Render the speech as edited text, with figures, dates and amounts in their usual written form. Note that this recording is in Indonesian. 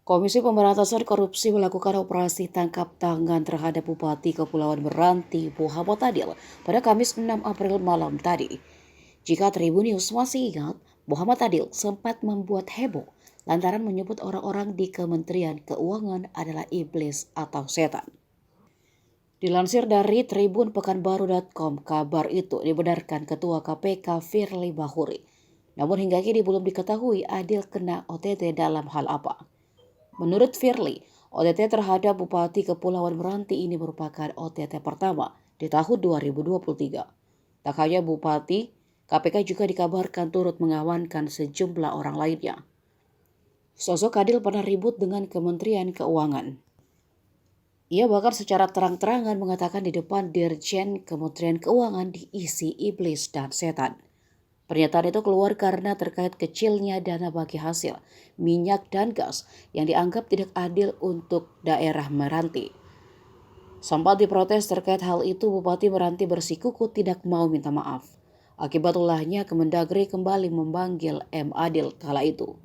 Komisi Pemberantasan Korupsi melakukan operasi tangkap tangan terhadap Bupati Kepulauan Meranti Muhammad Adil pada Kamis 6 April malam tadi. Jika Tribun News masih ingat, Muhammad Adil sempat membuat heboh lantaran menyebut orang-orang di Kementerian Keuangan adalah iblis atau setan. Dilansir dari Tribun Pekanbaru.com, kabar itu dibenarkan Ketua KPK Firly Bahuri. Namun hingga kini belum diketahui Adil kena OTT dalam hal apa. Menurut Firly, OTT terhadap Bupati Kepulauan Meranti ini merupakan OTT pertama di tahun 2023. Tak hanya Bupati, KPK juga dikabarkan turut mengamankan sejumlah orang lainnya. Sosok Adil pernah ribut dengan Kementerian Keuangan. Ia bahkan secara terang-terangan mengatakan di depan Dirjen Kementerian Keuangan diisi iblis dan setan. Pernyataan itu keluar karena terkait kecilnya dana bagi hasil minyak dan gas yang dianggap tidak adil untuk daerah Meranti. Sempat diprotes terkait hal itu, Bupati Meranti bersikukuh tidak mau minta maaf. Akibat ulahnya, Kemendagri kembali memanggil M. Adil kala itu.